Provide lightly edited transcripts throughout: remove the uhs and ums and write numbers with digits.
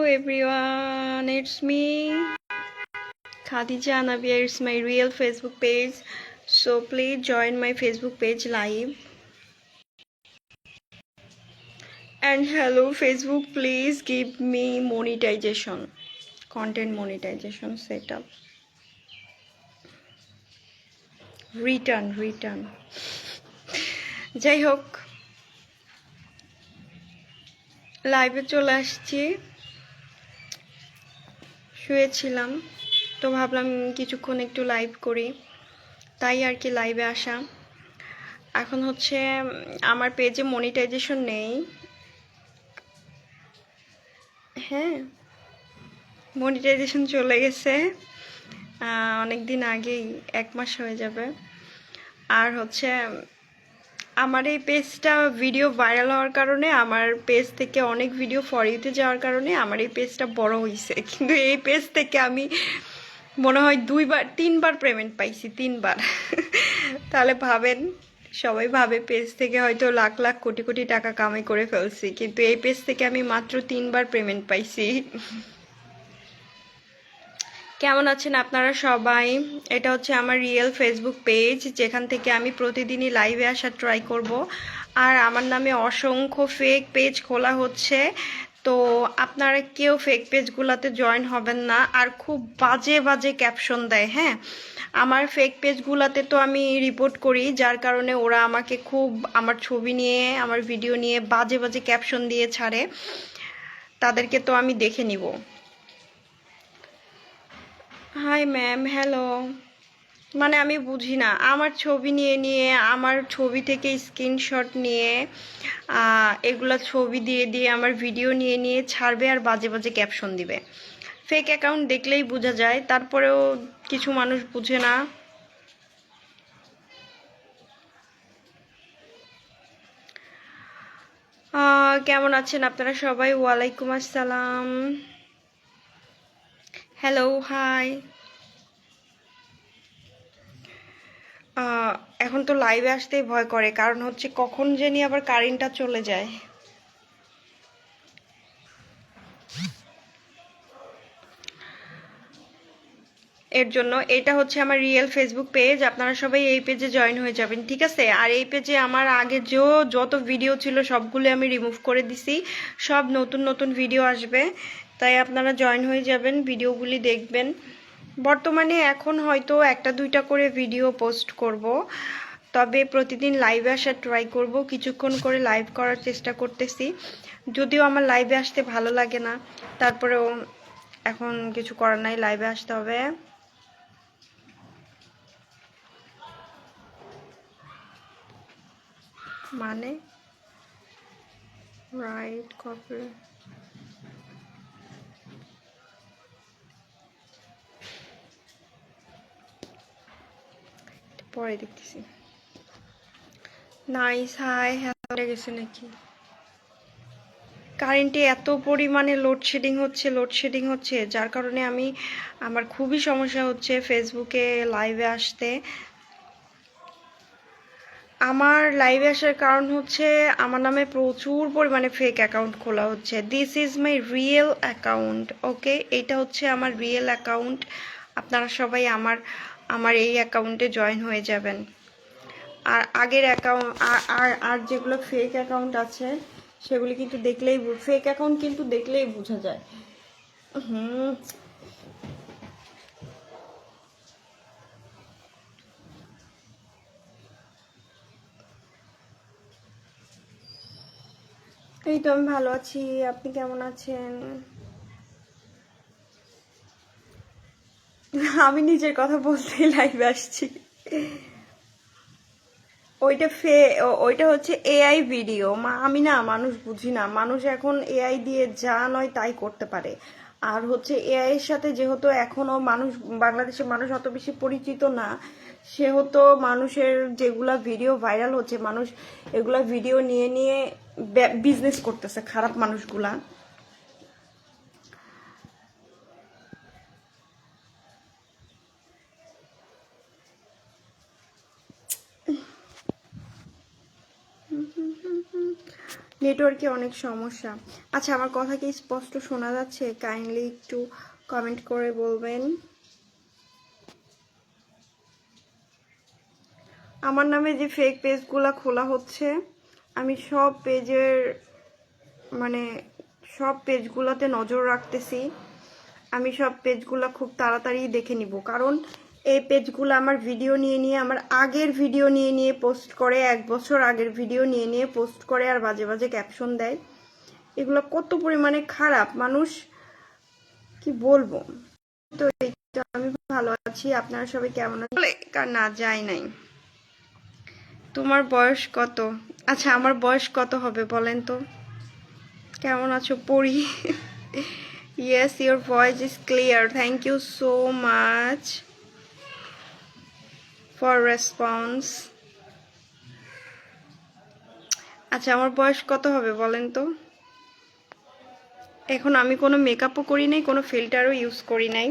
everyone, it's me Khadija Anabia. It's my real Facebook page, so please join my Facebook page live. And hello Facebook, please give me monetization, content monetization setup. Return যাই হোক, লাইভে চলে আসছি। শুয়েছিলাম তো ভাবলাম কিছুক্ষণ একটু লাইভ করি, তাই আর কি লাইভে আসা। এখন হচ্ছে আমার পেজে মনিটাইজেশন নেই। হ্যাঁ, মনিটাইজেশন চলে গেছে অনেক দিন আগেই, 1 মাস হয়ে যাবে। আর হচ্ছে আমার এই পেজটা ভিডিও ভাইরাল হওয়ার কারণে, আমার পেজ থেকে অনেক ভিডিও ফর ইউতে যাওয়ার কারণে আমার এই পেজটা বড় হয়েছে। কিন্তু এই পেজ থেকে আমি মনে হয় 3বার পেমেন্ট পাইছি, 3বার। তাহলে ভাবেন, সবাই ভাবে পেজ থেকে হয়তো লাখ লাখ কোটি কোটি টাকা কামাই করে ফেলছি, কিন্তু এই পেজ থেকে আমি মাত্র 3বার পেমেন্ট পাইছি। কেমন আছেন আপনারা সবাই? এটা হচ্ছে আমার রিয়েল ফেসবুক পেজ, যেখান থেকে আমি প্রতিদিনই লাইভে আসার ট্রাই করব। আর আমার নামে অসংখ্য ফেক পেজ খোলা হচ্ছে, তো আপনারা কেউ ফেক পেজগুলোতে জয়েন হবেন না। আর খুব বাজে বাজে ক্যাপশন দেয়। হ্যাঁ, আমার ফেক পেজগুলোতে তো আমি রিপোর্ট করি, যার কারণে ওরা আমাকে খুব আমার ছবি নিয়ে, আমার ভিডিও নিয়ে বাজে বাজে ক্যাপশন দিয়ে ছাড়ে। তাদেরকে তো আমি দেখে নিব। Hi ma'am, hello. মানে আমি বুঝি না, আমার ছবি নিয়ে আমার ছবি থেকে স্ক্রিনশট নিয়ে এগুলা ছবি দিয়ে আমার ভিডিও নিয়ে ছাড়বে আর বাজে বাজে ক্যাপশন দিবে। ফেক অ্যাকাউন্ট দেখলেই বোঝা যায়, তারপরেও কিছু মানুষ বুঝে না। কেমন আছেন আপনারা সবাই? ওয়ালাইকুম আসসালাম, হ্যালো, হাই। এখন তো লাইভে আসতেই ভয় করে, কারণ হচ্ছে কখন জানি আবার কারেন্টটা চলে যায়। এর জন্য এটা হচ্ছে আমার রিয়েল ফেসবুক পেজ, আপনারা সবাই এই পেজে জয়েন হয়ে যাবেন, ঠিক আছে? আর এই পেজে আমার আগে যত ভিডিও ছিল সবগুলো আমি রিমুভ করে দিছি, সব নতুন নতুন ভিডিও আসবে, তাই আপনারা জয়েন হয়ে যাবেন, ভিডিওগুলি দেখবেন। বর্তমানে এখন হয়তো 1-2টা করে ভিডিও পোস্ট করব, তবে প্রতিদিন লাইভে আসার ট্রাই করব, কিছুক্ষণ করে লাইভ করার চেষ্টা করতেছি। যদিও আমার লাইভে আসতে ভালো লাগে না, তারপরেও এখন কিছু করার নাই, লাইভে আসতে হবে। মানে রাইট কপি পরে দেখতেছি। Nice, hi, hello. গেছে নাকি? কারেন্টে এত পরিমাণে লোডশেডিং হচ্ছে, যার কারণে আমার খুবই সমস্যা হচ্ছে ফেসবুকে লাইভে আসতে। আমার লাইভে আসার কারণ হচ্ছে আমার নামে প্রচুর পরিমাণে ফেক অ্যাকাউন্ট খোলা হচ্ছে। This is my real account, okay? এটা হচ্ছে আমার রিয়েল অ্যাকাউন্ট। আপনারা সবাই আমার এই অ্যাকাউন্টে জয়েন হয়ে যাবেন। আর আগের অ্যাকাউন্ট আর যেগুলো ফেক অ্যাকাউন্ট আছে সেগুলি কিন্তু ফেক অ্যাকাউন্ট কিন্তু দেখলেই বোঝা যায়। এই তো আমি ভালো আছি, আপনি কেমন আছেন? আমি নিজের কথা বলতেই লাইভে আসছি। ওইটা হচ্ছে এআই ভিডিও। আমি না মানুষ বুঝি না, মানুষ এখন এআই দিয়ে যা নয় তাই করতে পারে। আর হচ্ছে এআই এর সাথে যেহেতু এখনো বাংলাদেশের মানুষ অত বেশি পরিচিত না, সেহেতু মানুষের যেগুলা ভিডিও ভাইরাল হচ্ছে, মানুষ এগুলা ভিডিও নিয়ে বিজনেস করতেছে, খারাপ মানুষগুলা। নেটওয়ার্কে অনেক সমস্যা। আচ্ছা, আমার কথা কি স্পষ্ট শোনা যাচ্ছে? কাইন্ডলি একটু কমেন্ট করে বলবেন। আমার নামে যে ফেক পেজগুলো খোলা হচ্ছে, আমি সব পেজের মানে সব পেজগুলোতে নজর রাখতেছি। আমি সব পেজগুলো খুব তাড়াতাড়ি দেখে নিব, কারণ এই পেজগুলো আমার ভিডিও নিয়ে নিয়ে, আমার আগের ভিডিও নিয়ে নিয়ে পোস্ট করে, 1 বছর আগের ভিডিও নিয়ে নিয়ে পোস্ট করে, আর বাজে বাজে ক্যাপশন দেয়। এগুলো কত পরিমাণে খারাপ, মানুষ কি বলবো। তো এই তো আমি ভালো আছি, আপনারা সবাই কেমন আছেন? না, যায় নাই। তোমার বয়স কত? আচ্ছা, আমার বয়স কত হবে বলেন তো? কেমন আছো পড়ি? Yes, your voice is clear. Thank you so much for response. আচ্ছা, আমার বয়স কত হবে বলেন তো? এখন আমি কোনো মেকআপও করি নাই, কোনো ফিল্টারও ইউজ করি নাই।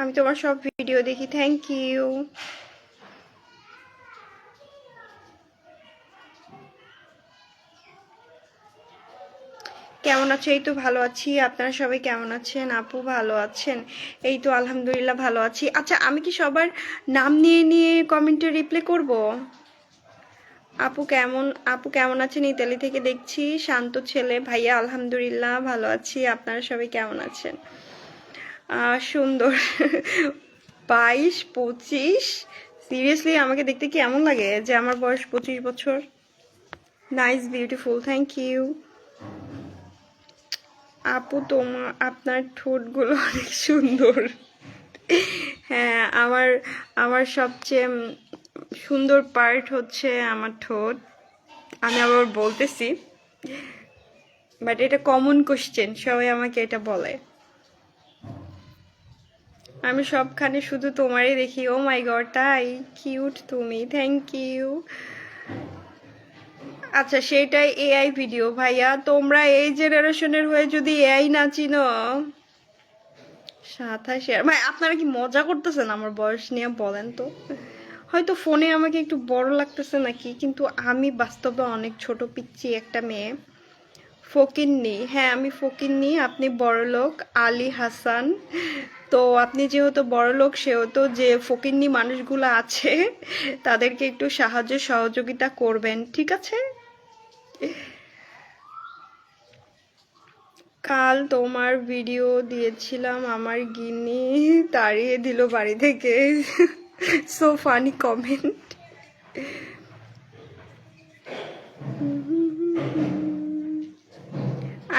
আমি তোমার সব ভিডিও দেখি, থ্যাংক ইউ। কেমন আছো? এই তো ভালো আছি, আপনারা সবাই কেমন আছেন? আপু ভালো আছেন? এই তো আলহামদুলিল্লাহ ভালো আছি। আচ্ছা, আমি কি সবার নাম নিয়ে নিয়ে কমেন্টে রিপ্লাই করব? আপু কেমন আছেন? ইতালি থেকে দেখছি, শান্ত ছেলে। ভাইয়া আলহামদুলিল্লাহ ভালো আছি, আপনারা সবাই কেমন আছেন? সুন্দর। 22-25? সিরিয়াসলি আমাকে দেখতে কি এমন লাগে যে আমার বয়স 25 বছর? Nice, beautiful, thank you. আপু আপনার ঠোঁটগুলো অনেক সুন্দর। হ্যাঁ, আমার আমার সবচেয়ে সুন্দর পার্ট হচ্ছে আমার ঠোঁট। আমি আবার বলতেছি, বাট এটা কমন কোশ্চেন, সবাই আমাকে এটা বলে। আমি সবখানে শুধু তোমারই দেখি। ও মাই গড, তাই? কিউট তুমি, থ্যাংক ইউ। আচ্ছা, সেটাই এআই ভিডিও ভাইয়া। তোমরা এই জেনারেশনের হয়ে যদি এআই না চিনো, 27 ভাই, আপনারা কি মজা করতেছেন আমার বয়স নিয়ে বলেন তো? হয়তো ফোনে আমাকে একটু বড় লাগতেছে নাকি, কিন্তু আমি বাস্তবে অনেক ছোট পিচ্চি একটা মেয়ে। ফকিন্নি, হ্যাঁ আমি ফকিন্নি। আপনি বড়লোক আলী হাসান। তো আপনি যেহেতু বড়লোক, সেহেতু যে ফকিন্নি মানুষগুলো আছে তাদেরকে একটু সাহায্য সহযোগিতা করবেন, ঠিক আছে? কাল তোমার ভিডিও দিয়েছিলাম, আমার গিন্নি তাড়িয়ে দিল বাড়ি থেকে। So funny comment.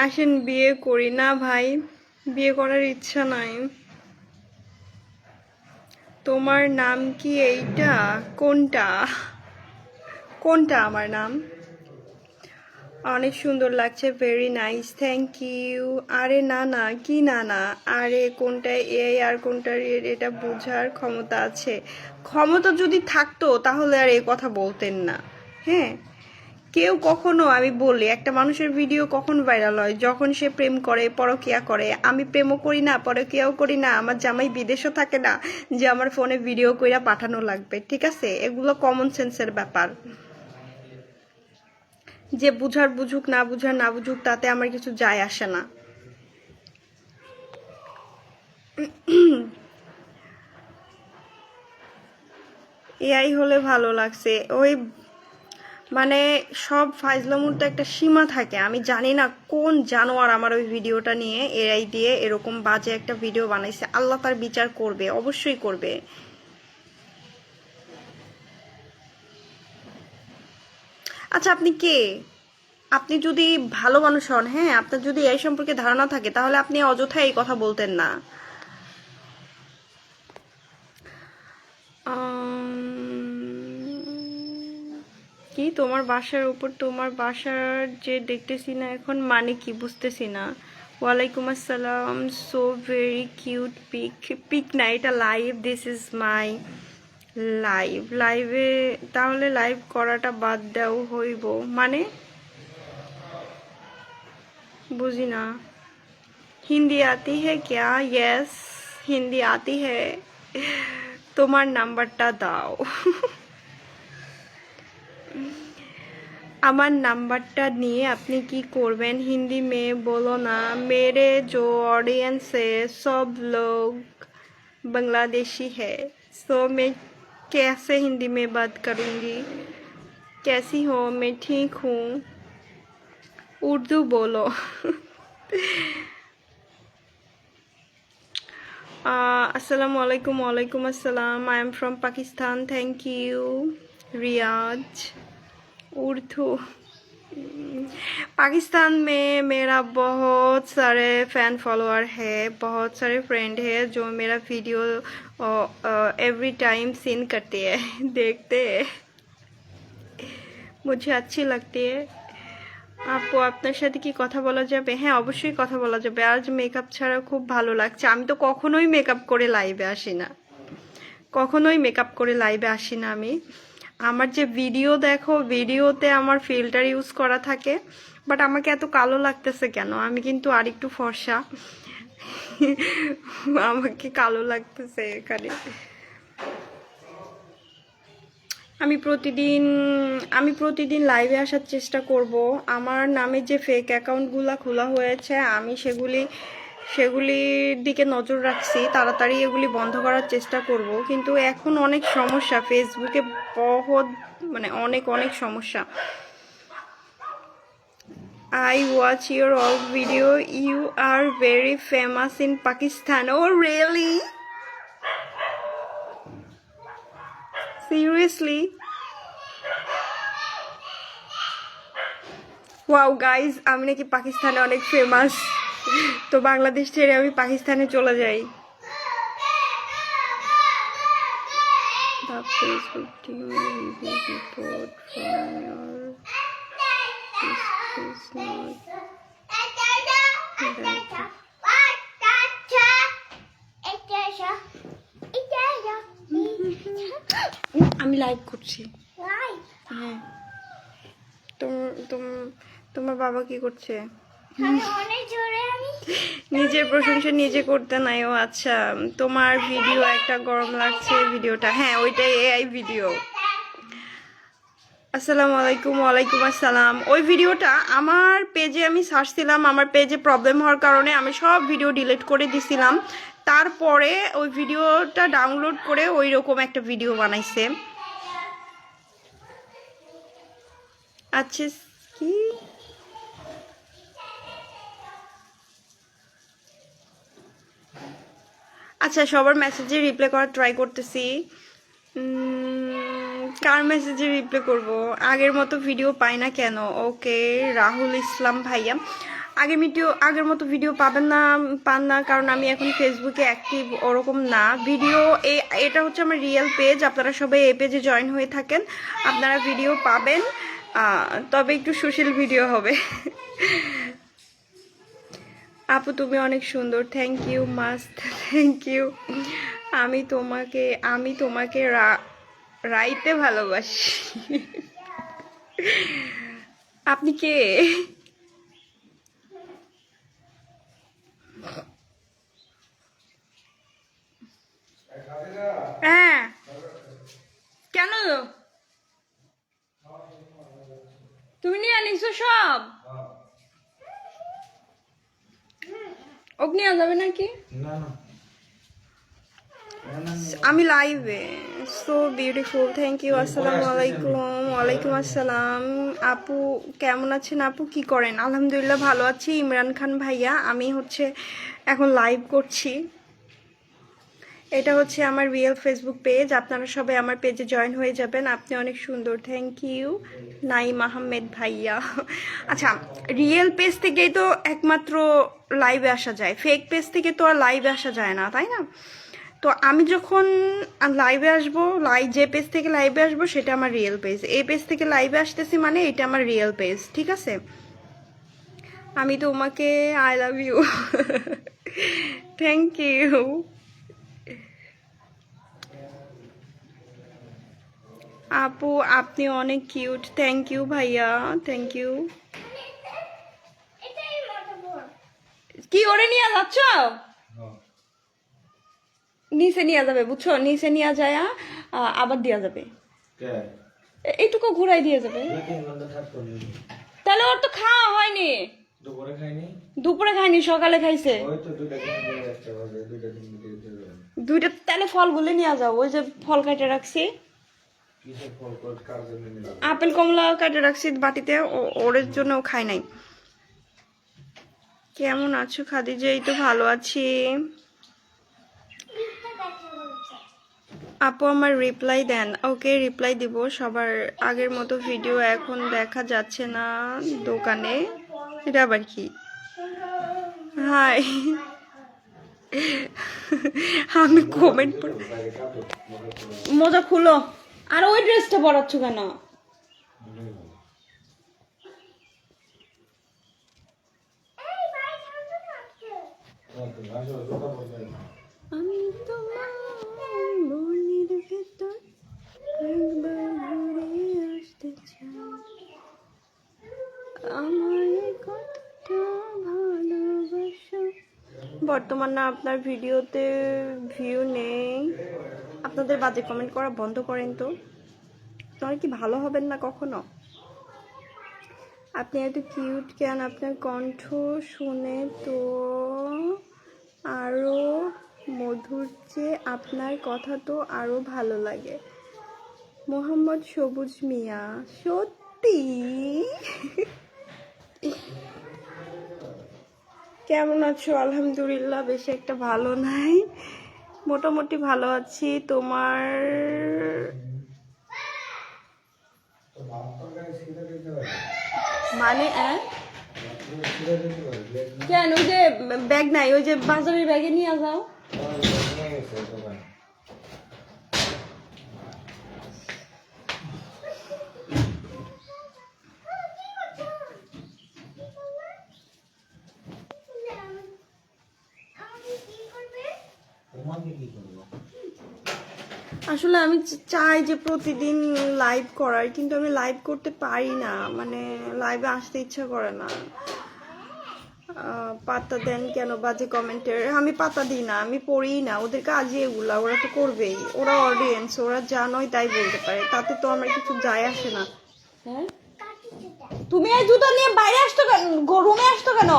আসেন, বিয়ে করি না ভাই, বিয়ে করার ইচ্ছা নাই। তোমার নাম কি এইটা? কোনটা কোনটা আমার নাম? অনেক সুন্দর লাগছে, ভেরি নাইস, থ্যাংক ইউ। আরে না না, কি না না, আরে কোনটা এআই আর কোনটা রিয়েল এটা বোঝার ক্ষমতা আছে? ক্ষমতা যদি থাকতো তাহলে আর এই কথা বলতেন না। হ্যাঁ, কেউ কখনো, আমি বলি, একটা মানুষের ভিডিও কখন ভাইরাল হয়? যখন সে প্রেম করে, পরকিয়া করে। আমি প্রেমও করি না, পরকিয়াও করি না, আমার জামাই বিদেশও থাকে না যে আমার ফোনে ভিডিও কইরা পাঠানো লাগবে, ঠিক আছে? এগুলো কমন সেন্সের ব্যাপার। যে বুঝার বুঝুক, না বুঝার না বুঝুক, তাতে আমার কিছু যায় আসে না। এআই হলে ভালো লাগছে, ওই মানে সব ফাইজলামুর তো একটা সীমা থাকে। আমি জানি না কোন জানোয়ার আমার ওই ভিডিওটা নিয়ে এআই দিয়ে এরকম বাজে একটা ভিডিও বানাইছে। আল্লাহ তার বিচার করবে, অবশ্যই করবে। আচ্ছা, আপনি কে? আপনি যদি ভালো মানুষ হন, হ্যাঁ, আপনার যদি এই সম্পর্কে ধারণা থাকে, তাহলে আপনি অযথা এই কথা বলতেন না। কি তোমার বাসার উপর? তোমার বাসার যে দেখতেছি না এখন, মানে কি বুঝতেছি না। ওয়ালাইকুম আসসালাম। So very cute pic. Pic না, এটা live, this is my live. লাইভে তাহলে লাইভ করাটা বাদ দেও হইব মানে? বুঝি না। हिंदी आती है क्या? यस, हिंदी आती है। তোমার নাম্বারটা দাও। আমার নাম্বারটা নিয়ে আপনি কি করবেন? हिंदी में बोलो ना, मेरे जो ऑडियंस है सब लोग बांग्लादेशी है, सो मैं कैसे हिंदी में बात करूँगी? कैसी हो? मैं ठीक हूँ, उर्दू बोलो। अस्सलाम वालेकुम। वालेकुम अस्सलाम। I am from Pakistan, thank you. Riaz, Urdu. Pakistan में मेरा बहुत सारे फ़ैन फॉलोअर है, बहुत सारे फ्रेंड है जो मेरा वीडियो एवरी टाइम सीन करते हैं, देखते हैं, मुझे अच्छी लगती है। আপু আপনার সাথে কি কথা বলা যাবে? হ্যাঁ, অবশ্যই কথা বলা যাবে। আজ মেকআপ ছাড়া খুব ভালো লাগছে। আমি তো কখনোই মেকআপ করে লাইভে আসি না, কখনোই মেকআপ করে লাইভে আসি না আমি। আমার যে ভিডিও দেখো, ভিডিওতে আমার ফিল্টার ইউজ করা থাকে, বাট আমাকে এত কালো লাগতেছে কেন? আমি কিন্তু আর একটু ফর্সা, আমাকে কালো লাগতেছে এখানে। আমি প্রতিদিন লাইভে আসার চেষ্টা করব। আমার নামে যে ফেক অ্যাকাউন্টগুলো খোলা হয়েছে, আমি সেগুলির দিকে নজর রাখছি, তাড়াতাড়ি এগুলি বন্ধ করার চেষ্টা করব। কিন্তু এখন অনেক সমস্যা ফেসবুকে, বহুত মানে অনেক অনেক সমস্যা। I watch your old video. You are very famous in Pakistan. Oh really? Seriously? Wow guys, আমি নাকি পাকিস্তানে অনেক ফেমাস, তো বাংলাদেশ ছেড়ে আমি পাকিস্তানে চলে যাই। The Facebook team will report from your is not আমি লাইভ করছি। হ্যাঁ, তোমার বাবা কি করছে? নিজের প্রশংসা নিজে করতে নাই। ও আচ্ছা, তোমার ভিডিও একটা গরম লাগছে ভিডিওটা। হ্যাঁ, ওইটাই এআই ভিডিও। আসসালামু আলাইকুম। ওয়ালাইকুম আসসালাম। ওই ভিডিওটা আমার পেজে আমি সার্চ দিলাম, আমার পেজে প্রবলেম হওয়ার কারণে আমি সব ভিডিও ডিলিট করে দিছিলাম। তারপরে ওই ভিডিওটা ডাউনলোড করে ওই রকম একটা ভিডিও বানাইছে। আচ্ছা কি আচ্ছা, সবার মেসেজে রিপ্লাই করার ট্রাই করতেছি। কার মেসেজে রিপ্লাই করব? আগের মতো ভিডিও পাই না কেন? ওকে, রাহুল ইসলাম ভাইয়া, আগের মতো ভিডিও পান না কারণ আমি এখন ফেসবুকে অ্যাক্টিভ ওরকম না। ভিডিও এটা হচ্ছে আমার রিয়েল পেজ, আপনারা সবাই এই পেজে জয়েন হয়ে থাকেন, আপনারা ভিডিও পাবেন, তবে একটু সুশীল ভিডিও হবে। আপু তুমি অনেক সুন্দর, thank you must, thank you. আমি তোমাকে রাইতে ভালোবাসি। আপনি কে? হ্যাঁ, কেন তুমি নিয়ে আনিছো সব? নিয়ে যাবে নাকি? আমি লাইভে। So beautiful, thank you. আসসালামু আলাইকুম। ওয়ালাইকুম আসসালাম। আপু কেমন আছেন? আপু কি করেন? আলহামদুলিল্লাহ ভালো আছি। ইমরান খান ভাইয়া, আমি হচ্ছে এখন লাইভ করছি। এটা হচ্ছে আমার রিয়েল ফেসবুক পেজ, আপনারা সবাই আমার পেজে জয়েন হয়ে যাবেন। আপনি অনেক সুন্দর, থ্যাংক ইউ নাইম আহমেদ ভাইয়া। আচ্ছা, রিয়েল পেজ থেকেই তো একমাত্র লাইভে আসা যায়, ফেক পেজ থেকে তো আর লাইভে আসা যায় না, তাই না? তো আমি যখন লাইভে আসবো, যে পেজ থেকে লাইভে আসবো সেটা আমার রিয়েল পেজ। এই পেজ থেকে লাইভে আসতেছি মানে এটা আমার রিয়েল পেজ, ঠিক আছে? আমি তোমাকে I love you, thank you. আপু আপনি অনেক কিউট, থ্যাংক ইউ ভাইয়া, থ্যাংক ইউ। কি ওরে নিয়ে যাচ্ছ? নিচে নিয়ে যাবে, বুঝছো? নিচে নিয়ে যায় আবার দেওয়া যাবে, এইটুকু ঘুরাই দিয়ে যাবে। তাহলে ওর তো খাওয়া হয়নি, দুপুরে খাইনি, সকালে খাইছে। দুইটা তাহলে ফলগুলো নিয়ে যাও, ওই যে ফল কাটে রাখছি, আপেল কমলা কাটে রাখছি বাটিতে, ওর জন্য ও খাই নাই। কেমন আছো খাদিজা? এই তো ভালো আছি। আপু আমার রিপ্লাই দেন। ওকে, রিপ্লাই দিব। সবার আগের মতো ভিডিও এখন দেখা যাচ্ছে না দোকানে, এটা আবার কি? হাই, আমি কমেন্ট মোজা খুলো। আর ওই ড্রেসটা পরাচ্ছ কেন? আমি তোমার মনের ভেতর একবার ঘুরে আসতে চাই, আমায় কতটা ভালোবাসো। বর্তমান না আপনার ভিডিওতে ভিউ নেই, আপনাদের বাজে কমেন্ট করা বন্ধ করেন তো, তাহলে কি ভালো হবেন না কখনো? আপনি এত কিউট কেন? আপনার কণ্ঠ শুনে তো আরো মধুর, চেয়ে আপনার কথা তো আরো ভালো লাগে। মোহাম্মদ সবুজ মিয়া, সত্যি? কেমন আছো? আলহামদুলিল্লাহ, বেশি একটা ভালো নাই, মোটামুটি ভালো আছি। তোমার মানে কেন? ওই যে ব্যাগ নাই, ওই যে বাজারের ব্যাগে নিয়ে যাও। আসলে আমি চাই যে প্রতিদিন লাইভ করার, কিন্তু আমি লাইভ করতে পারি না, মানে লাইভে আসতে ইচ্ছা করে না। পাত্তা দেন কেন বাজে কমেন্টের? আমি পাত্তা দিই না, আমি পড়ি না, ওদের কাজই এগুলা, ওরা তো করবেই, ওরা অডিয়েন্স, ওরা যা নয় তাই বলতে পারে, তাতে তো আমার কিছু যায় আসে না। হ্যাঁ, তুমি এই জুতো নিয়ে বাইরে আসতো কেন, রুমে আসতো কেন?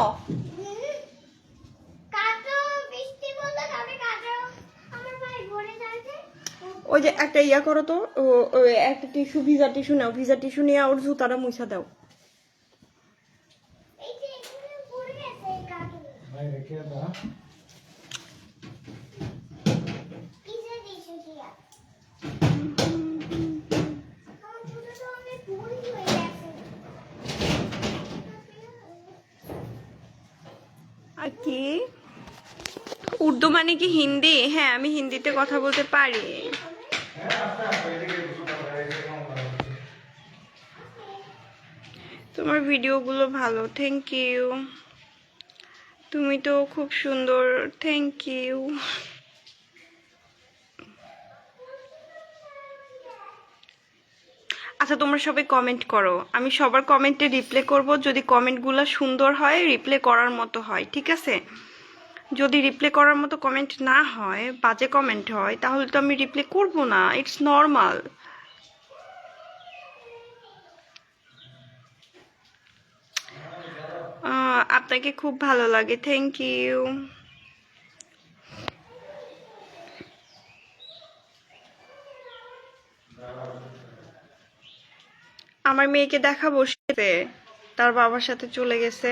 ওই যে একটা ইয়া করো তো, একটা টিস্যু, ভিজা টিস্যু নাও, ভিজা টিস্যু নিয়ে ওর জুতাটা মুছা দাও। আর কি উর্দু মানে কি হিন্দি? হ্যাঁ, আমি হিন্দিতে কথা বলতে পারি। তোমার ভিডিওগুলো ভালো, থ্যাংক ইউ। তুমি তো খুব সুন্দর, থ্যাংক ইউ। আচ্ছা, তোমরা সবাই কমেন্ট করো, আমি সবার কমেন্টে রিপ্লাই করব, যদি কমেন্টগুলো সুন্দর হয়, রিপ্লাই করার মতো হয়, ঠিক আছে? যদি রিপ্লাই করার মতো কমেন্ট না হয়, বাজে কমেন্ট হয়, তাহলে তো আমি রিপ্লাই করব না, ইটস নর্মাল। আপনাকে খুব ভালো লাগে, থ্যাংক ইউ। আমার মেয়েকে দেখা বসেছে, তার বাবার সাথে চলে গেছে,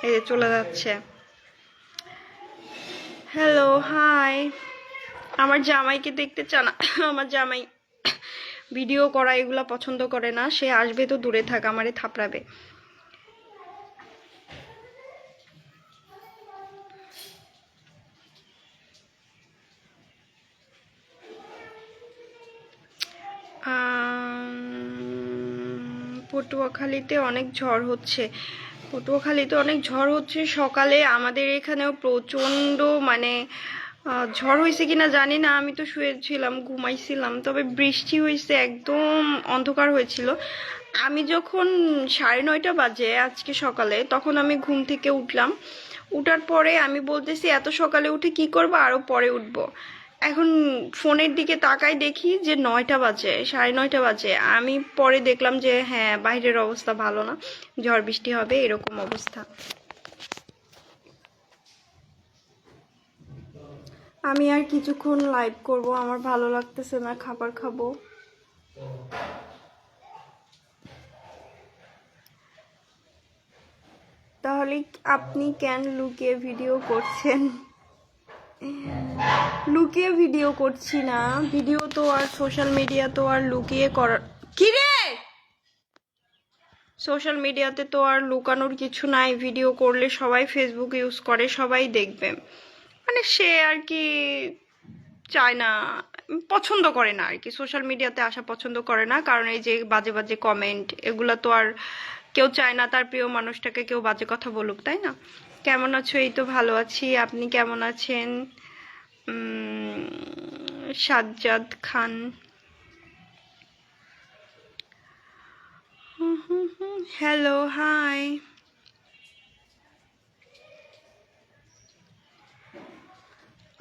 এই যে চলে যাচ্ছে। Hello, hi. আমার জামাইকে দেখতে চান? আমার জামাই ভিডিও করা এগুলা পছন্দ করে না, সে আসবে তো দূরে থাক, আমারে থাপড়াবে। পটুয়াখালীতে অনেক ঝড় হচ্ছে। পটুয়াখালীতে অনেক ঝড় হচ্ছে, সকালে আমাদের এখানেও প্রচণ্ড, মানে ঝড় হয়েছে কিনা জানি না, আমি তো শুয়েছিলাম, ঘুমাইছিলাম, তবে বৃষ্টি হয়েছে, একদম অন্ধকার হয়েছিল। আমি যখন 9:30 বাজে আজকে সকালে, তখন আমি ঘুম থেকে উঠলাম, উঠার পরে আমি বলতেছি এত সকালে উঠে কি করবো, আরো পরে উঠবো। এখন ফোনের দিকে তাকাই দেখি যে 9টা বাজে, 9:30 বাজে। আমি পরে দেখলাম যে হ্যাঁ, বাইরের অবস্থা ভালো না, ঝড় বৃষ্টি হবে এরকম অবস্থা। আমি আর কিছুক্ষণ লাইভ করব, আমার ভালো লাগতেছে না, খাবার খাবো। তাহলে আপনি কেন লুকিয়ে ভিডিও করছেন? লুকিয়ে ভিডিও করছি না, ভিডিও তো আর সোশ্যাল মিডিয়া তো আর লুকিয়ে করার কি রে, সোশ্যাল মিডিয়াতে তো আর লুকানোর কিছু নাই। ভিডিও করলে সবাই ফেসবুক ইউজ করে, সবাই দেখবে। মানে সে আর কি চায় না, পছন্দ করে না আর কি, সোশ্যাল মিডিয়াতে আসা পছন্দ করে না। কারণ এই যে বাজে বাজে কমেন্ট, এগুলা তো আর কেউ চায় না তার প্রিয় মানুষটাকে কেউ বাজে কথা বলুক, তাই না? কেমন আছো? এই তো ভালো আছি, আপনি কেমন আছেন? সাজ্জাদ খান, হ্যালো, হাই।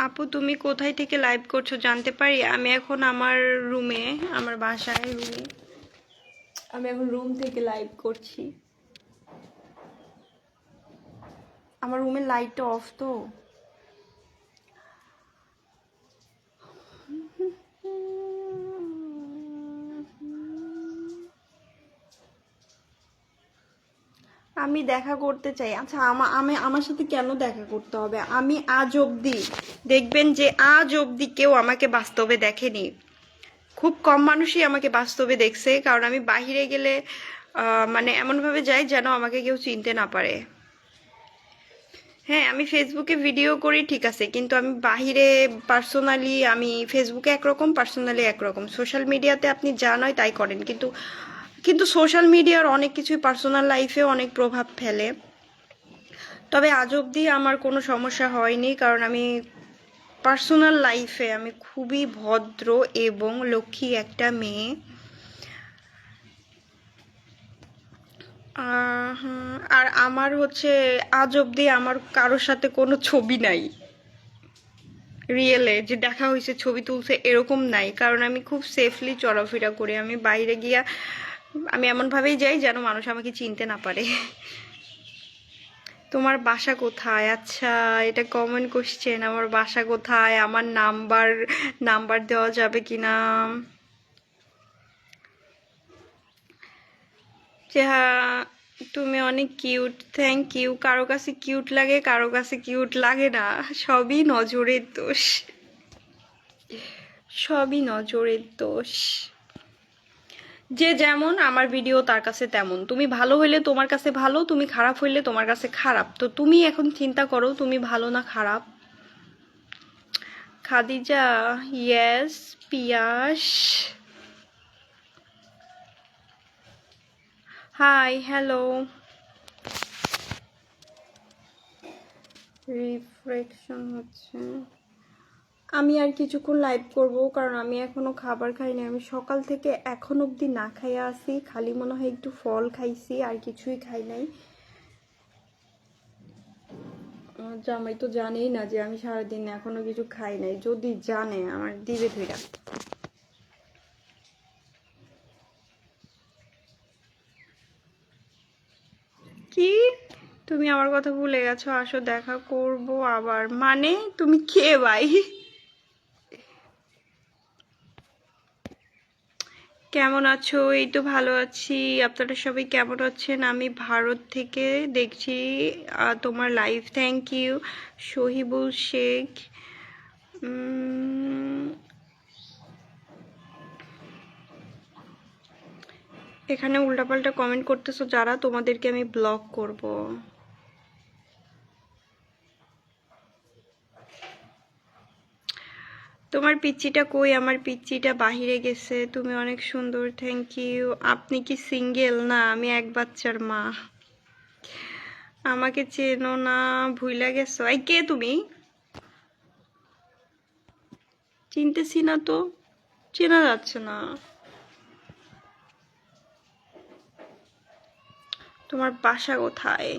আপু তুমি কোথায় থেকে লাইভ করছো জানতে পারি? আমি এখন আমার রুমে, আমার বাসায় রুমে, আমি এখন রুম থেকে লাইভ করছি। আমার রুমের লাইটটা অফ তো। আমি দেখা করতে চাই। আচ্ছা, আমি আমার সাথে কেন দেখা করতে হবে? আমি আজ অবধি, দেখবেন যে আজ অবধি কেউ আমাকে বাস্তবে দেখেনি। খুব কম মানুষই আমাকে বাস্তবে দেখছে, কারণ আমি বাহিরে গেলে মানে এমনভাবে যাই যেন আমাকে কেউ চিনতে না পারে। হ্যাঁ, আমি ফেসবুকে ভিডিও করি ঠিক আছে, কিন্তু আমি বাহিরে পার্সোনালি, আমি ফেসবুকে একরকম, পার্সোনালি একরকম। সোশ্যাল মিডিয়াতে আপনি যা নয় তাই করেন, কিন্তু কিন্তু সোশ্যাল মিডিয়ার অনেক কিছুই পার্সোনাল লাইফে অনেক প্রভাব ফেলে। তবে আজ অবধি আমার কোনো সমস্যা হয়নি, কারণ আমি পার্সোনাল লাইফে আমি খুবই ভদ্র এবং লক্ষ্মী একটা মেয়ে। আর আমার হচ্ছে আজ অবধি আমার কারোর সাথে কোনো ছবি নাই, রিয়েলে যে দেখা হয়েছে ছবি তুলছে এরকম নাই। কারণ আমি খুব সেফলি চলাফেরা করি, আমি বাইরে গিয়া আমি এমনভাবেই যাই যেন মানুষ আমাকে চিনতে না পারে। তোমার বাসা কোথায়? আচ্ছা, এটা কমন কোশ্চেন। আমার বাসা কোথায়, আমার নাম্বার নাম্বার দেওয়া যাবে কিনা? হ্যাঁ, তুমি অনেক কিউট, থ্যাংক ইউ। কারো কাছে কিউট লাগে, কারো কাছে কিউট লাগে না, সবই নজরের দোষ, সবই নজরের দোষ। যে যেমন আমার ভিডিও তার কাছে তেমন। তুমি ভালো হইলে তোমার কাছে ভালো, তুমি খারাপ হইলে তোমার কাছে খারাপ। তো তুমি এখন চিন্তা করো তুমি ভালো না খারাপ। খাদিজা, ইয়েস। পিয়াস, হাই, হ্যালো। রিফ্লেকশন হচ্ছে। আমি আর কিছুক্ষণ লাইভ করব, কারণ আমি এখনো খাবার খাইনি। আমি সকাল থেকে এখন অবধি না খাইয়া আছি, খালি মনে হয় একটু ফল খাইছি, আর কিছুই খাই নাই। আমার জামাই তো জানেই না যে আমি সারাদিন এখনো কিছু খাই নাই, যদি জানে আমার দিবে ধইরা। কি, তুমি আমার কথা ভুলে গেছো? আসো দেখা করব আবার, মানে তুমি কে ভাই? কেমন আছো? এই তো ভালো আছি, আপনারা সবাই কেমন আছেন? আমি ভারত থেকে দেখছি তোমার live. Thank you Shahibul Sheikh. এখানে উল্টাপাল্টা কমেন্ট করতেছো যারা, তোমাদেরকে আমি ব্লক করব। তোমার পিচ্চিটা কই? আমার পিচ্চিটা বাহিরে গেছে। তুমি অনেক সুন্দর, থ্যাংক ইউ। আপনি কি সিঙ্গেল? না, আমি এক বাচ্চার মা। আমাকে চেনো না, ভুইলা গেছো? এই কে তুমি? চিনতেছি না তো, চেনা যাচ্ছে না। তোমার বাসা কোথায়?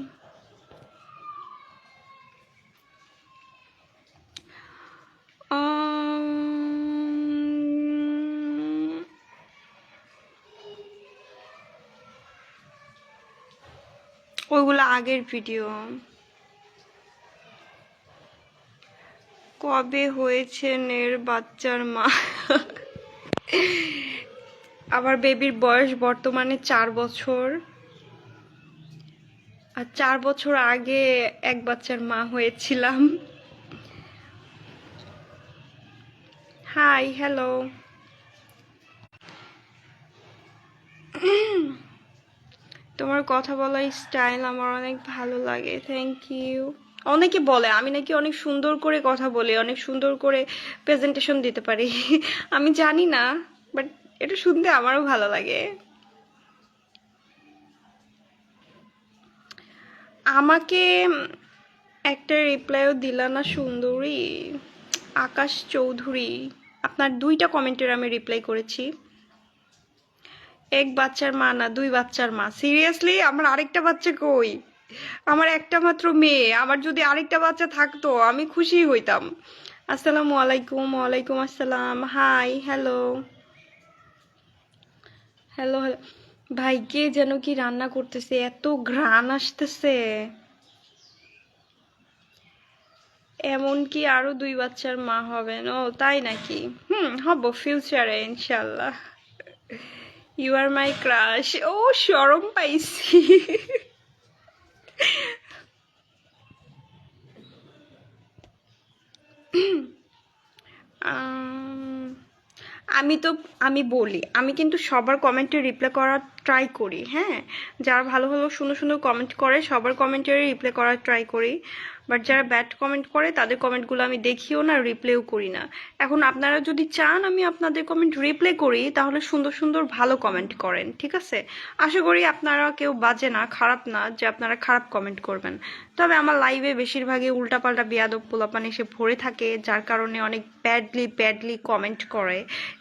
ওইগুলো আগের ভিডিও। কবে হয়েছেন এর বাচ্চার মা? আমার বেবির বয়স বর্তমানে 4 বছর, আর 4 বছর আগে এক বাচ্চার মা হয়েছিলাম। Hi, hello. তোমার কথা বলার স্টাইল আমার অনেক ভালো লাগে, থ্যাংক ইউ। অনেকে বলে আমি নাকি অনেক সুন্দর করে কথা বলি, অনেক সুন্দর করে প্রেজেন্টেশন দিতে পারি। আমি জানি না, বাট এটা শুনতে আমারও ভালো লাগে। আমাকে একটা রিপ্লাইও দিলা না সুন্দরী। আকাশ চৌধুরী, আপনার 2টা কমেন্টের আমি রিপ্লাই করেছি। এক বাচ্চার মা না 2 বাচ্চার মা? সিরিয়াসলি? আমার আরেকটা বাচ্চা কই? আমার একটা মাত্র মেয়ে, আমার যদি আরেকটা বাচ্চা থাকতো আমি খুশি হইতাম। আসসালামু আলাইকুম। ওয়ালাইকুম আসসালাম। Hi, hello hello hello. ভাই কে যেন কি রান্না করতেছে, এত ঘ্রাণ আসতেছে। এমন কি আরো 2 বাচ্চার মা হবেন? ও তাই নাকি? হব ফিউচারে ইনশাল্লাহ। You R my crush. ও শরম পাইছি। আমি বলি, আমি কিন্তু সবার কমেন্টে রিপ্লাই করার ট্রাই করি, হ্যাঁ। যারা ভালো ভালো সুন্দর সুন্দর কমেন্ট করে সবার কমেন্টে রিপ্লাই করার ট্রাই করি, বাট যারা ব্যাড কমেন্ট করে তাদের কমেন্টগুলো আমি দেখিও না, রিপ্লাইও করি না। এখন আপনারা যদি চান আমি আপনাদের কমেন্ট রিপ্লাই করি তাহলে সুন্দর সুন্দর ভালো কমেন্ট করেন, ঠিক আছে? আশা করি আপনারা কেউ বাজে না, খারাপ না যে আপনারা খারাপ কমেন্ট করবেন। তবে আমার লাইভে বেশিরভাগই উল্টাপাল্টা বেয়াদব পোলাপান এসে ভরে থাকে, যার কারণে অনেক ব্যাডলি কমেন্ট করে।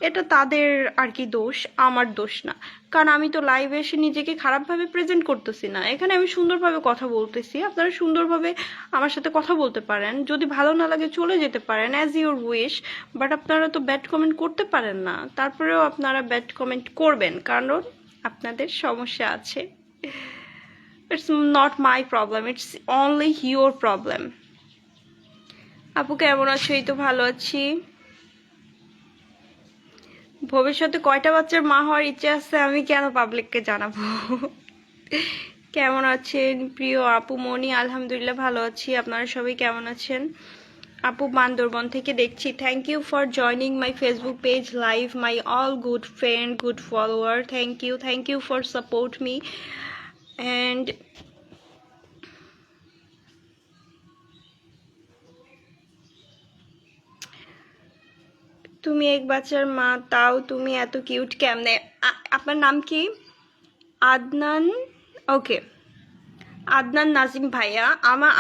এটা তাদের আর কি দোষ, আমার দোষ না। কারণ আমি তো লাইভে এসে নিজেকে খারাপভাবে প্রেজেন্ট করতেছি না, এখানে আমি সুন্দরভাবে কথা বলতেছি। আপনারা সুন্দরভাবে আমার সাথে কথা বলতে পারেন, যদি ভালো না লাগে চলে যেতে পারেন, অ্যাজ ইউর উইশ। বাট আপনারা তো ব্যাড কমেন্ট করতে পারেন না, তারপরেও আপনারা ব্যাড কমেন্ট করবেন কারণ আপনাদের সমস্যা আছে। It's not my problem, it's only your problem. আপু কেমন আছো? এই তো ভালো আছি। ভবিষ্যতে কয়টা বাচ্চার মা হওয়ার ইচ্ছে আছে আমি কেন পাবলিককে জানাবো? কেমন আছেন প্রিয় আপু মনি? আলহামদুলিল্লাহ ভালো আছি, আপনারা সবাই কেমন আছেন? আপু বান্দরবন থেকে দেখছি। Thank you for joining my Facebook page live, my all good friend, good follower. Thank you for support me. And তুমি এক বাচ্চার মা, তাও তুমি এত কিউট কেমনে? আপনার নাম কি? আদনান। ওকে, আদনান নাজিম ভাইয়া।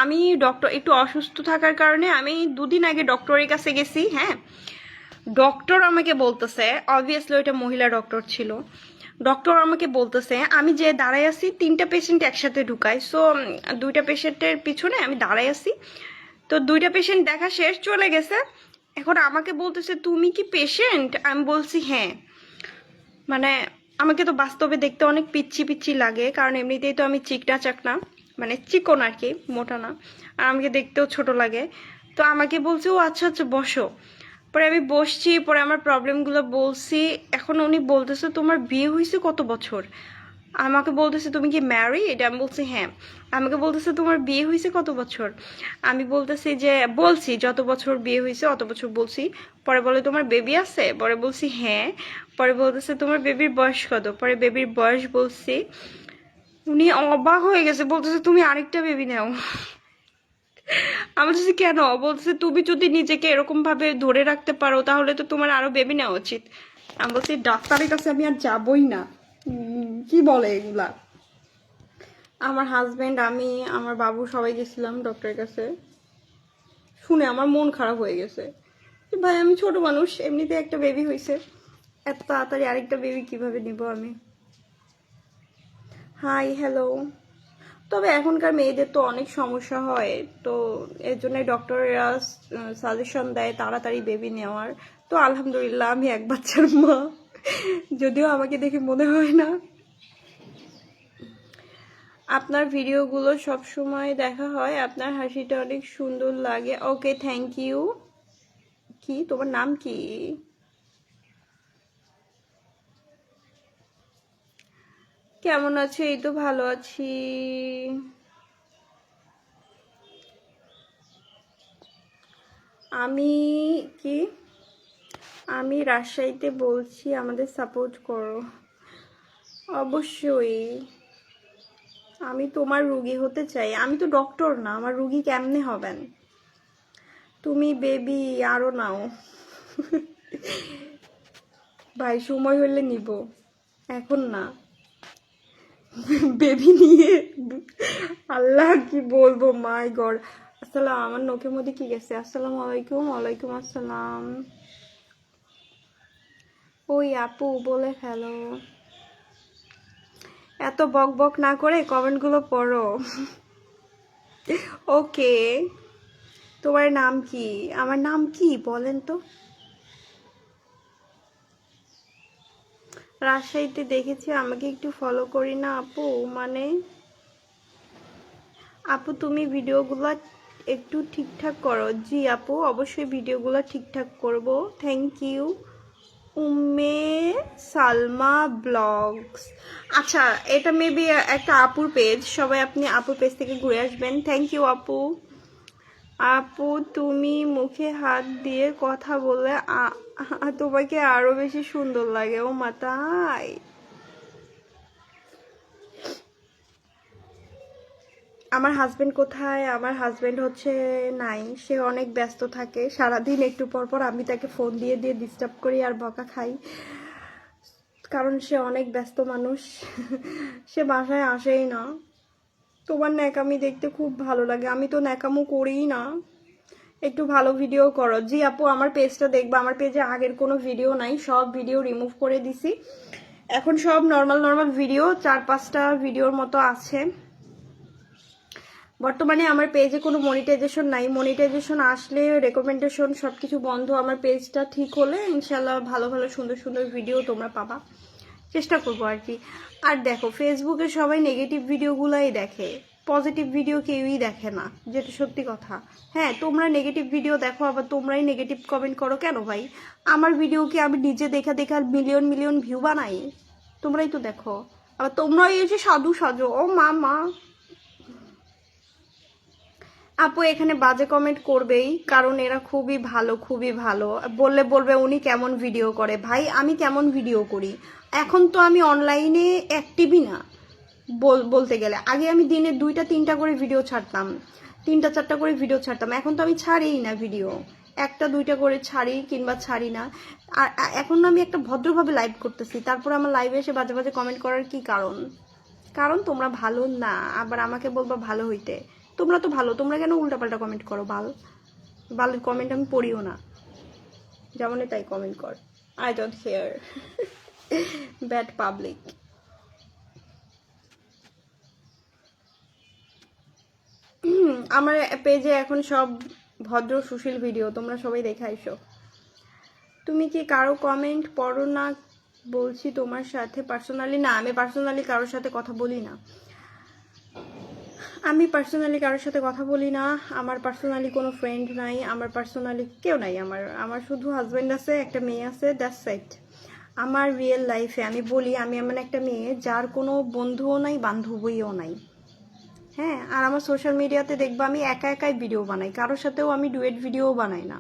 আমি ডক্টর একটু অসুস্থ থাকার কারণে আমি 2 দিন আগে ডক্টরের কাছে গেছি, হ্যাঁ। ডক্টর আমাকে বলতেছে, অবভিয়াসলি ওইটা মহিলা ডক্টর ছিল, ডক্টর আমাকে বলতেছে আমি যে দাঁড়ায় আছি 3টা পেশেন্ট একসাথে ঢুকাই, সো 2টা পেশেন্টের পিছনে আমি দাঁড়ায় আছি। তো 2টা পেশেন্ট দেখা শেষ, চলে গেছে। এখন আমাকে বলতেছে তুমি কি পেশেন্ট? আমি বলছি হ্যাঁ। মানে আমাকে তো বাস্তবে দেখতে অনেক পিচ্ছি লাগে, কারণ এমনিতেই তো আমি চিকনা চাকনা, মানে চিকন আর কি, মোটা না। আর আমাকে দেখতেও ছোট লাগে। তো আমাকে বলছে ও আচ্ছা আচ্ছা বসো। পরে আমি বসছি, পরে আমার প্রবলেমগুলো বলছি। এখন উনি বলতেছে তোমার বিয়ে হয়েছে কত বছর? আমাকে বলতেছে তুমি কি ম্যারিড? আমি বলছি হ্যাঁ। আমাকে বলতেছে তোমার বিয়ে হয়েছে কত বছর? আমি বলতেছি যে বলছি যত বছর বিয়ে হয়েছে অত বছর বলছি। পরে বলে তোমার বেবি আছে? পরে বলছি হ্যাঁ। পরে বলতেছে তোমার বেবির বয়স কত? পরে বেবির বয়স বলছি। উনি অবাক হয়ে গেছে, বলতেছে তুমি আরেকটা বেবি নাও। আমি বলছি কেন? বলতেছে তুমি যদি নিজেকে এরকম ভাবে ধরে রাখতে পারো তাহলে তো তোমার আরো বেবি নেওয়া উচিত। আমি বলছি ডাক্তারের কাছে আমি আর যাবই না। কি বলে এগুলা? আমার হাজবেন্ড, আমি, আমার বাবু সবাই গেছিলাম ডক্টরের কাছে। শুনে আমার মন খারাপ হয়ে গেছে। ভাই আমি ছোট মানুষ, এমনিতে একটা বেবি হয়েছে, এত তাড়াতাড়ি আরেকটা বেবি কিভাবে নিব আমি? Hi, hello. তবে এখনকার মেয়েদের তো অনেক সমস্যা হয়, তো এর জন্য ডক্টররা সাজেশন দেয় তাড়াতাড়ি বেবি নেওয়ার। তো আলহামদুলিল্লাহ আমি এক বাচ্চার মা, যদিও আমাকে দেখে মনে হয় না। আপনার ভিডিওগুলো সব সময় দেখা হয়, আপনার হাসিটা অনেক সুন্দর লাগে। ওকে, থ্যাংক ইউ। কি তোমার নাম কি? কেমন আছো? এই তো ভালো আছি। আমি কি আমি রাজশাহীতে বলছি, আমাদের সাপোর্ট করো। অবশ্যই। আমি তোমার রুগী হতে চাই। আমি তো ডক্টর না, আমার রুগী কেমনে হবেন? তুমি বেবি আরো নাও। ভাই সময় হলে নিব, এখন না। বেবি নিয়ে আল্লাহ কি বলবো, মাই গড। আসসালাম, আমার নখের মধ্যে কি গেছে? আসসালামু আলাইকুম। ওয়ালাইকুম আসসালাম। ওই আপু বলে ফেলো, এত বক বক না করে কমেন্টগুলো পড়ো। ওকে, তোমার নাম কি? আমার নাম কি বলেন তো? রাজশাহীতে দেখেছি, আমাকে একটু ফলো করি না আপু? মানে আপু তুমি ভিডিওগুলো একটু ঠিকঠাক করো। জি আপু, অবশ্যই ভিডিওগুলো ঠিকঠাক করব। Thank you. Umme Salma blogs, আচ্ছা এটা মেবি একটা আপুর পেজ, সবাই আপনি আপুর পেজ থেকে ঘুরে আসবেন। থ্যাংক ইউ আপু। আপু তুমি মুখে হাত দিয়ে কথা বলে তোমাকে আরো বেশি সুন্দর লাগে। ও মাতাই, আমার হাজবেন্ড কোথায়? আমার হাজবেন্ড হচ্ছে নাই, সে অনেক ব্যস্ত থাকে সারাদিন। একটু পর পর আমি তাকে ফোন দিয়ে দিয়ে ডিস্টার্ব করি আর বকা খাই, কারণ সে অনেক ব্যস্ত মানুষ। সে বাসায় আসেই না। তোমার ন্যাকামি দেখতে খুব ভালো লাগে, আমি তো ন্যাকামো করিই না। একটু ভালো ভিডিও করো। জি আপু, আমার পেজটা দেখবা, আমার পেজে আগের কোনো ভিডিও নাই, সব ভিডিও রিমুভ করে দিছি। এখন সব নর্মাল নর্মাল ভিডিও, 4-5টা ভিডিওর মতো আছে। বর্তমানে আমার পেজে কোনো মনিটাইজেশন নাই, মনিটাইজেশন আসলে রেকমেন্ডেশন সব কিছু বন্ধ। আমার পেজটা ঠিক হলে ইনশাল্লাহ ভালো ভালো সুন্দর সুন্দর ভিডিও তোমরা পাবা, চেষ্টা করবো আর কি। আর দেখো, ফেসবুকে সবাই নেগেটিভ ভিডিওগুলাই দেখে, পজিটিভ ভিডিও কেউই দেখে না, যেটা সত্যি কথা। হ্যাঁ, তোমরা নেগেটিভ ভিডিও দেখো, আবার তোমরাই নেগেটিভ কমেন্ট করো কেন ভাই? আমার ভিডিও কি আমি নিজে দেখা দেখা মিলিয়ন মিলিয়ন ভিউ বানাই? তোমরাই তো দেখো, আবার তোমরাই এসে সাধু সাজো। ও মা মা, আপু এখানে বাজে কমেন্ট করবেই, কারণ এরা খুবই ভালো, খুবই ভালো। বললে বলবে উনি কেমন ভিডিও করে। ভাই আমি কেমন ভিডিও করি? এখন তো আমি অনলাইনে অ্যাক্টিভই না বলতে গেলে। আগে আমি দিনে 2টা 3টা করে ভিডিও ছাড়তাম, 3টা 4টা করে ভিডিও ছাড়তাম। এখন তো আমি ছাড়িই না ভিডিও, 1টা 2টা করে ছাড়ি কিংবা ছাড়ি না। আর এখন আমি একটা ভদ্রভাবে লাইভ করতেছি, তারপর আমার লাইভে এসে বাজে বাজে কমেন্ট করার কি কারণ? কারণ তোমরা ভালো না, আবার আমাকে বলবা ভালো হইতে। তোমরা তো ভালো, তোমরা কেন উল্টাপাল্টা কমেন্ট করো? বালের কমেন্ট আমি পড়িও না, যেমন তাই কমেন্ট কর। I don't care. Bad public. আমার পেজে এখন সব ভদ্র সুশীল ভিডিও, তোমরা সবাই দেখে আইসো। তুমি কি কারো কমেন্ট পড়ো না? বলছি তোমার সাথে পার্সোনালি। না, আমি পার্সোনালি কারোর সাথে কথা বলি না। আমি পার্সোনালি কারোর সাথে কথা বলি না। আমার পার্সোনালি কোনো ফ্রেন্ড নাই, আমার পার্সোনালি কেউ নাই। আমার শুধু হাজব্যান্ড আছে, একটা মেয়ে আছে, দ্যাটস ইট। আমার রিয়েল লাইফে আমি বলি, আমি এমন একটা মেয়ে যার কোনো বন্ধুও নাই, বান্ধবীও নাই। হ্যাঁ, আর আমার সোশ্যাল মিডিয়াতে দেখবা আমি একা একাই ভিডিও বানাই, কারোর সাথেও আমি ডুয়েট ভিডিও বানাই না।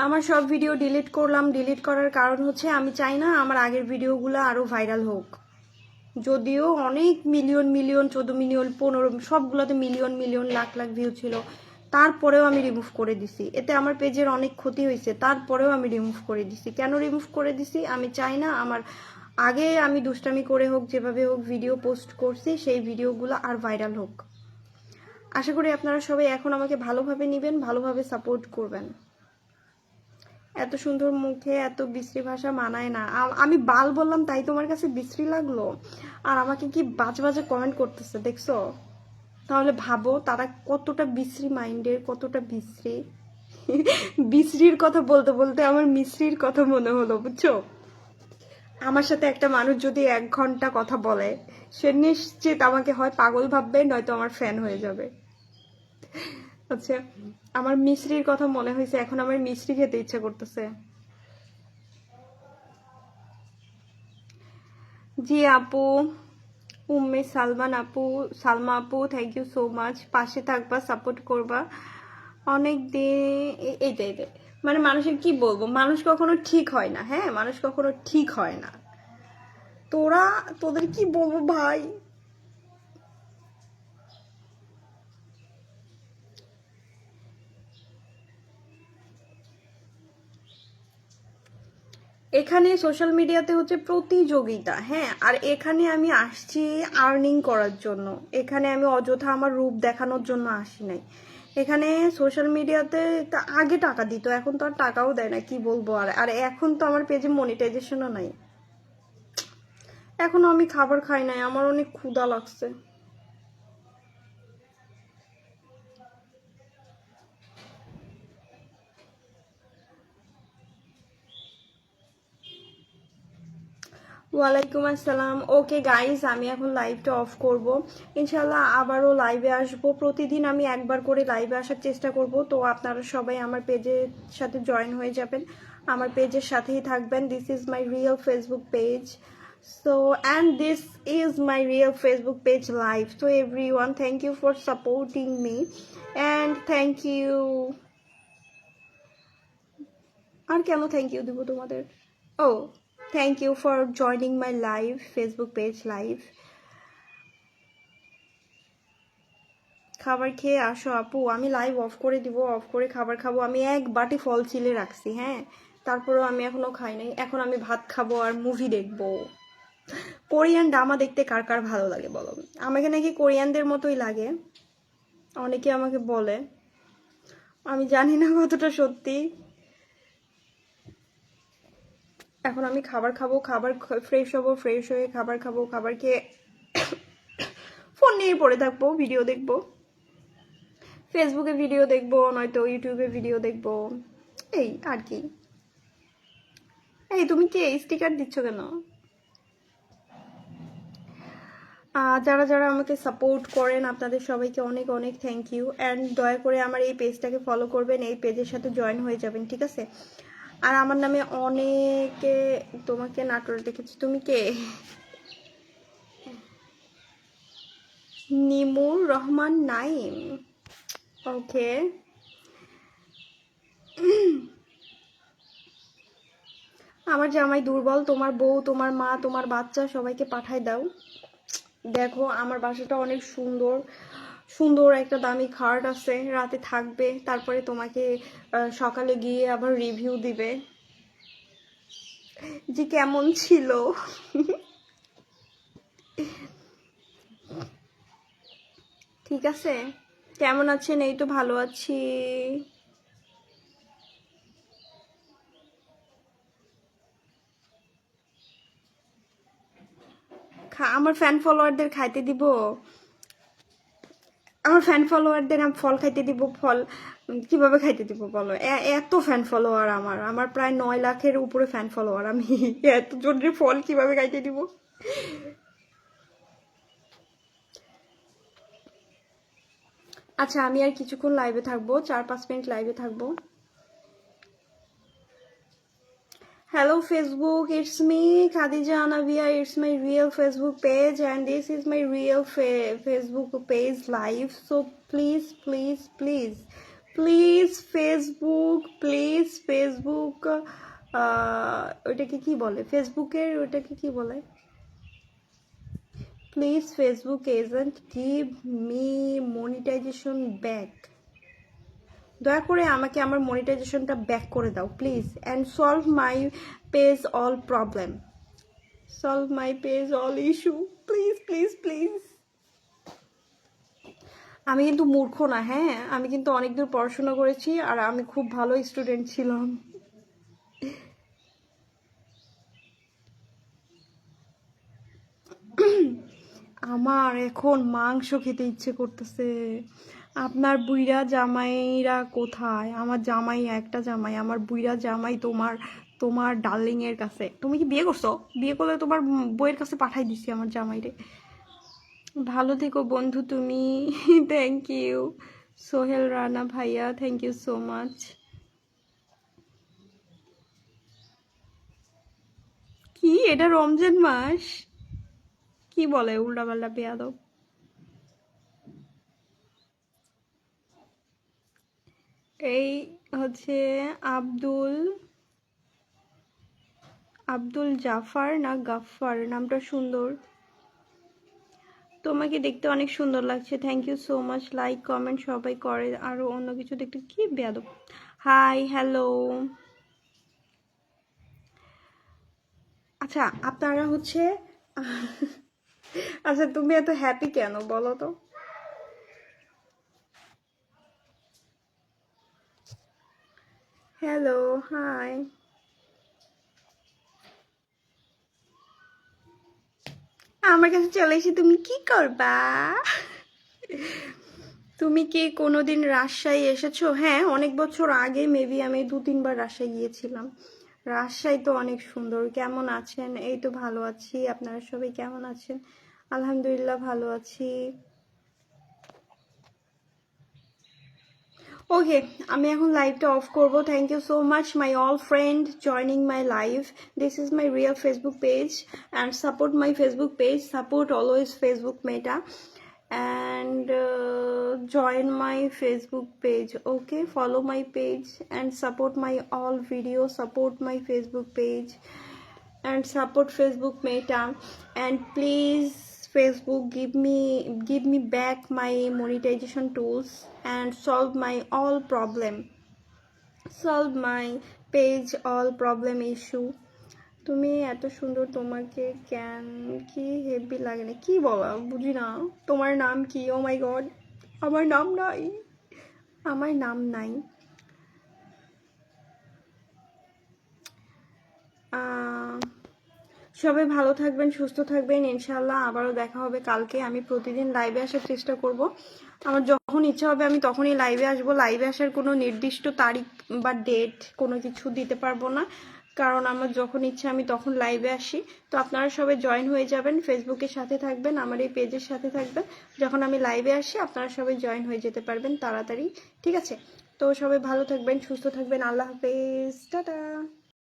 আমার সব ভিডিও ডিলিট করলাম। ডিলিট করার কারণ হচ্ছে আমি চাই না আমার আগের ভিডিওগুলো আরও ভাইরাল হোক। যদিও অনেক মিলিয়ন মিলিয়ন, 14 মিলিয়ন, 15, সবগুলোতে million million, lakh lakh view ছিল, তারপরেও আমি রিমুভ করে দিছি। এতে আমার পেজের অনেক ক্ষতি হয়েছে, তারপরেও আমি রিমুভ করে দিছি। কেন রিমুভ করে দিছি? আমি চাই না আমার আগে আমি দুষ্টামি করে হোক, যেভাবে হোক ভিডিও পোস্ট করছি, সেই ভিডিওগুলো আর ভাইরাল হোক। আশা করি আপনারা সবাই এখন আমাকে ভালোভাবে নেবেন, ভালোভাবে সাপোর্ট করবেন। এত সুন্দর মুখে এত বিশ্রী ভাষা মানায় না। আমি বাল বললাম তাই তোমার কাছে বিশ্রী লাগলো? আর আমাকে কি বাজে বাজে কমেন্ট করতেছে, দেখছো? তাহলে ভাবো তারা কতটা বিশ্রী মাইন্ডের, কতটা বিশ্রী। বিশ্রীর কথা বলতে বলতে আমার মিশ্রির কথা মনে হলো, বুঝছো? আমার সাথে একটা মানুষ যদি 1 ঘন্টা কথা বলে, সে নিশ্চিত আমাকে হয় পাগল ভাববে, নয়তো আমার ফ্যান হয়ে যাবে। আচ্ছা, আমার মিশ্রির কথা মনে হয়েছে, এখন আমার মিশ্রি খেতে ইচ্ছা করতেছে। জি আপু, উম্মে সালমান আপু, সালমা আপু, থ্যাংক ইউ সো মাচ। পাশে থাকবা, সাপোর্ট করবা। অনেক দিন এইটাই মানে মানুষের কি বলবো, মানুষ কখনো ঠিক হয় না। হ্যাঁ, মানুষ কখনো ঠিক হয় না। তোদের কি বলবো ভাই। এখানে সোশ্যাল মিডিয়াতে হচ্ছে প্রতিযোগিতা। হ্যাঁ, আর এখানে আমি আসছি আর্নিং করার জন্য। এখানে আমি অযথা আমার রূপ দেখানোর জন্য আসি নাই। এখানে সোশ্যাল মিডিয়াতে আগে টাকা দিত, এখন তো আর টাকাও দেয় না। কি বলবো, আর আর এখন তো আমার পেজে মনিটাইজেশনও নাই। এখনো আমি খাবার খাই নাই, আমার অনেক ক্ষুধা লাগছে। ওয়ালাইকুম আসসালাম। ওকে গাইস, আমি এখন লাইভটা অফ করব। ইনশাল্লাহ আবারও লাইভে আসবো। প্রতিদিন আমি একবার করে লাইভে আসার চেষ্টা করব। তো আপনারা সবাই আমার পেজের সাথে জয়েন হয়ে যাবেন, আমার পেজের সাথেই থাকবেন। This is my real Facebook page. So, and this is my real Facebook page live. So everyone, thank you for supporting me, and thank you. আর কেন থ্যাংক ইউ দিব তোমাদের? ও, thank you for joining my live Facebook page live. খাবার খেয়ে আসো আপু। আমি লাইভ অফ করে দিব, অফ করে খাবার খাবো। আমি 1 বাটি ফল চিলে রাখছি। হ্যাঁ, তারপরেও আমি এখনো খাই নাই। এখন আমি ভাত খাবো আর মুভি দেখবো। কোরিয়ান ড্রামা দেখতে কার কার ভালো লাগে বলো? আমাকে নাকি কোরিয়ানদের মতোই লাগে, অনেকে আমাকে বলে। আমি জানি না কতটা সত্যি। এখন আমি খাবার খাবো, খাবার ফ্রেশ হবো, ফ্রেশ হয়ে খাবার খাবো, খাবার খেয়ে ফোন নিয়ে পড়ে থাকবো, ভিডিও দেখবো, ফেসবুকে ভিডিও দেখবো, নয়তো ইউটিউবে ভিডিও দেখবো, এই আর কি। এই তুমি কি স্টিকার দিচ্ছ কেন? যারা যারা আমাকে সাপোর্ট করেন, আপনাদের সবাইকে অনেক অনেক থ্যাংক ইউ। অ্যান্ড দয়া করে আমার এই পেজটাকে ফলো করবেন, এই পেজের সাথে জয়েন হয়ে যাবেন, ঠিক আছে? আর আমার নামে অনেকে তোমাকে নাটোরে দেখেছি। তুমি কে? নিমুর রহমান নাইম। ওকে, আমার জামাই দুর্বল, তোমার বউ, তোমার মা, তোমার বাচ্চা সবাইকে পাঠায় দাও। দেখো আমার বাসাটা অনেক সুন্দর, সুন্দর একটা দামি খাট আছে, রাতে থাকবে, তারপরে তোমাকে সকালে গিয়ে আবার রিভিউ দিবে যে কেমন ছিল। ঠিক আছে, কেমন আছেন? এই তো ভালো আছি। আমার ফ্যান ফলোয়ারদের খাইতে দিব? আমার ফ্যান ফলোয়ারদের আমি ফল খাইতে দিব? ফল কিভাবে খাইতে দিব বলো? এত ফ্যান ফলোয়ার আমার, আমার প্রায় 9 লাখের উপরে ফ্যান ফলোয়ার। আমি এত জনের ফল কিভাবে খাইতে দিব? আচ্ছা, আমি আর কিছুক্ষণ লাইভে থাকবো, 4-5 মিনিট লাইভে থাকবো। Hello Facebook, it's me Khadija Anavia. It's my real Facebook page, and this is my real Facebook page live. So please, please, please, please Facebook, please Facebook, ওইটাকে কি বলে, ফেসবুকের ওইটাকে কি বলে? Please Facebook agent give me monetization back. দয়া করে আমাকে আমার মনিটাইজেশনটা ব্যাক করে দাও please, and solve my page all problem, solve my page all issue, please please please. আমি কিন্তু মূর্খ না, হ্যাঁ, আমি কিন্তু অনেক দূর পড়াশোনা করেছি, আর আমি খুব ভালো স্টুডেন্ট ছিলাম। আমার এখন মাংস খেতে ইচ্ছে করতেছে। আপনার বুইড়া জামাইরা কোথায়? আমার জামাই একটা জামাই, আমার বুইড়া জামাই তোমার তোমার ডার্লিং এর কাছে। তুমি কি বিয়ে করছো? বিয়ে করলে তোমার বইয়ের কাছে পাঠাই দিছি আমার জামাইরে। ভালো থেকো বন্ধু তুমি। থ্যাংক ইউ সোহেল রানা ভাইয়া, থ্যাংক ইউ সো মাচ। কি এটা রমজান মাস? কি বলে উল্টাপাল্টা বেয়াদব। এই হচ্ছে আব্দুল আব্দুল জাফর না গাফফার, নামটা সুন্দর। তোমাকে দেখতে অনেক সুন্দর লাগছে, thank you so much. Like comment সবাই করে, আরো অন্য কিছু দেখতে কি বেয়াদব। Hi hello. আচ্ছা আপনারা হচ্ছে আচ্ছা তুমি এত হ্যাপি কেন বলো তো? Hello hi. আমার কাছে চলে এসে তুমি কি করবা? তুমি কি কোনোদিন রাজশাহী এসেছো? হ্যাঁ, অনেক বছর আগে মেবি আমি 2-3 বার রাজশাহী গিয়েছিলাম। রাজশাহী তো অনেক সুন্দর। কেমন আছেন? এই তো ভালো আছি, আপনারা সবাই কেমন আছেন? আলহামদুলিল্লাহ ভালো আছি। ওকে, আমি এখন লাইভটা অফ করব। Thank you so much my all friend joining my live. This is my real Facebook page and support my Facebook page, support always Facebook Meta and join my Facebook page. Okay, follow my page and support my all videos, support my Facebook page and support Facebook meta, and please Facebook give me back my monetization tools and solve my page all problem issue. তুমি এত সুন্দর, তোমাকে কেন কি heavy লাগে না? কি বলা বুঝি না। তোমার নাম কি? ও মাই গড, আমার নাম নাই, আমার নাম নাই। সবাই ভালো থাকবেন, সুস্থ থাকবেন, ইনশাল্লাহ আবারও দেখা হবে কালকে। আমি প্রতিদিন লাইভে আসার চেষ্টা করব। আমার যখন ইচ্ছা হবে আমি তখনই লাইভে আসবো। লাইভে আসার কোনো নির্দিষ্ট তারিখ বা ডেট কোনো কিছু দিতে পারবো না, কারণ আমার যখন ইচ্ছা আমি তখন লাইভে আসি। তো আপনারা সবাই জয়েন হয়ে যাবেন, ফেসবুকের সাথে থাকবেন, আমার এই পেজের সাথে থাকবেন। যখন আমি লাইভে আসি আপনারা সবাই জয়েন হয়ে যেতে পারবেন তাড়াতাড়ি, ঠিক আছে? তো সবাই ভালো থাকবেন, সুস্থ থাকবেন, আল্লাহ হাফেজ, টাটা।